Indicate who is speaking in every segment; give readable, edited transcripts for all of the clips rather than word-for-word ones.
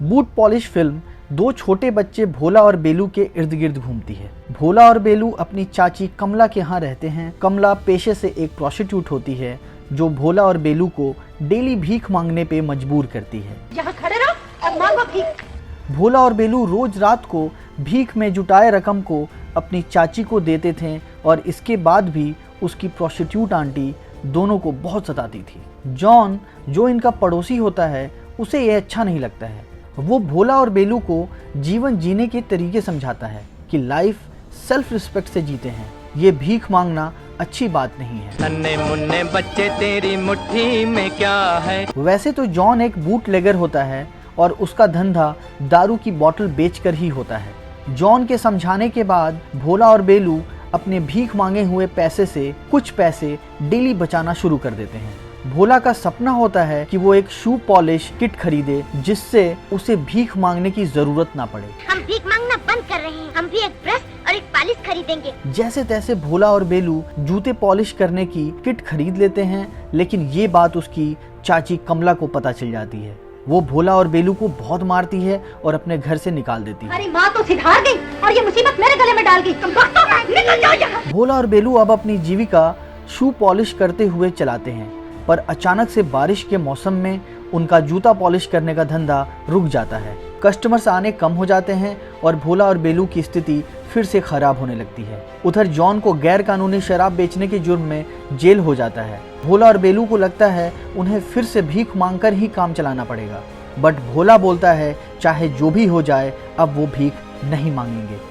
Speaker 1: Boot polish film दो छोटे बच्चे भोला और बेलू के इर्द गिर्द घूमती है। भोला और बेलू अपनी चाची कमला के यहाँ रहते हैं। कमला पेशे से एक प्रोस्टिट्यूट होती है जो भोला और बेलू को डेली भीख मांगने पे मजबूर करती है।
Speaker 2: यहाँ खड़े रहो और मांगो भीख।
Speaker 1: भोला और बेलू रोज रात को भीख में जुटाए रकम को अपनी चाची को देते थे और इसके बाद भी उसकी प्रोस्टिट्यूट आंटी दोनों को बहुत सताती थी। जॉन जो इनका पड़ोसी होता है उसे यह अच्छा नहीं लगता है। वो भोला और बेलू को जीवन जीने के तरीके समझाता है कि लाइफ सेल्फ रिस्पेक्ट से जीते हैं, ये भीख मांगना अच्छी बात नहीं है।
Speaker 3: नन्हे मुन्ने बच्चे तेरी मुट्ठी में क्या है।
Speaker 1: वैसे तो जॉन एक बूटलेगर होता है और उसका धंधा दारू की बोतल बेचकर ही होता है। जॉन के समझाने के बाद भोला और बेलू अपने भीख मांगे हुए पैसे से कुछ पैसे डेली बचाना शुरू कर देते हैं। भोला का सपना होता है कि वो एक शू पॉलिश किट खरीदे जिससे उसे भीख मांगने की जरूरत ना पड़े।
Speaker 2: हम भीख मांगना बंद कर रहे हैं, हम भी एक ब्रश और एक पॉलिश खरीदेंगे।
Speaker 1: जैसे तैसे भोला और बेलू जूते पॉलिश करने की किट खरीद लेते हैं, लेकिन ये बात उसकी चाची कमला को पता चल जाती है। वो भोला और बेलू को बहुत मारती है और अपने घर से निकाल देती है।
Speaker 2: अरे माँ तो सिधार गई और ये मुसीबत मेरे गले में डाल गई। तुम निकल जाओ यहाँ।
Speaker 1: भोला और बेलू अब अपनी जीविका शू पॉलिश करते हुए चलाते हैं, पर अचानक से बारिश के मौसम में उनका जूता पॉलिश करने का धंधा रुक जाता है। कस्टमर्स आने कम हो जाते हैं और भोला और बेलू की स्थिति फिर से खराब होने लगती है। उधर जॉन को गैर कानूनी शराब बेचने के जुर्म में जेल हो जाता है। भोला और बेलू को लगता है उन्हें फिर से भीख मांगकर ही काम चलाना पड़ेगा, बट भोला बोलता है चाहे जो भी हो जाए अब वो भीख नहीं मांगेंगे।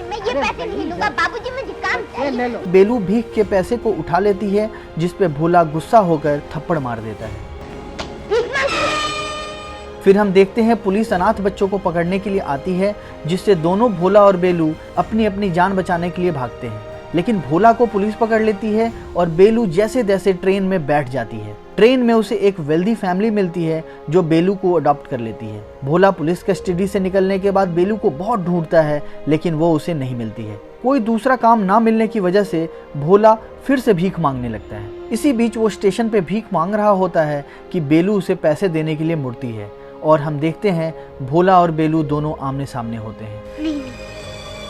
Speaker 2: मैं ये पैसे नहीं लूंगा बाबूजी, मुझे काम चाहिए।
Speaker 1: बेलू भीख के पैसे को उठा लेती है जिस पे भोला गुस्सा होकर थप्पड़ मार देता है। फिर हम देखते हैं पुलिस अनाथ बच्चों को पकड़ने के लिए आती है, जिससे दोनों भोला और बेलू अपनी अपनी जान बचाने के लिए भागते हैं। लेकिन भोला को पुलिस पकड़ लेती है और बेलू जैसे तैसे ट्रेन में बैठ जाती है। ट्रेन में उसे एक वेल्दी फैमिली मिलती है जो बेलू को अडॉप्ट कर लेती है। भोला पुलिस कस्टडी से निकलने के बाद बेलू को बहुत ढूंढता है, लेकिन वो उसे नहीं मिलती है। कोई दूसरा काम ना मिलने की वजह से भोला फिर से भीख मांगने लगता है। इसी बीच वो स्टेशन पे भीख मांग रहा होता है कि बेलू उसे पैसे देने के लिए मुड़ती है और हम देखते हैं भोला और बेलू दोनों आमने सामने होते हैं।
Speaker 2: नहीं,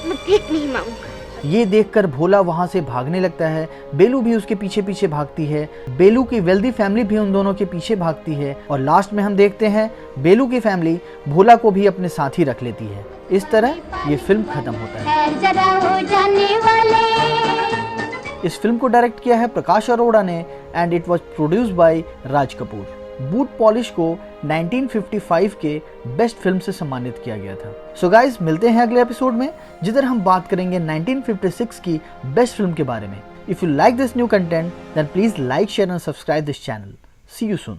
Speaker 2: मैं भीख नहीं मांगूंगा।
Speaker 1: ये देखकर भोला वहां से भागने लगता है। बेलू भी उसके पीछे पीछे भागती है। बेलू की वेल्दी फैमिली भी उन दोनों के पीछे भागती है और लास्ट में हम देखते हैं बेलू की फैमिली भोला को भी अपने साथ ही रख लेती है। इस तरह ये फिल्म खत्म होता है। इस फिल्म को डायरेक्ट किया है प्रकाश अरोड़ा ने and it was produced by Raj Kapoor. Boot polish को 1955 के बेस्ट फिल्म से सम्मानित किया गया था। सो गाइस, मिलते हैं अगले एपिसोड में जिधर हम बात करेंगे 1956 की बेस्ट फिल्म के बारे में। If you like this new content then please like, share and subscribe this channel. See you soon.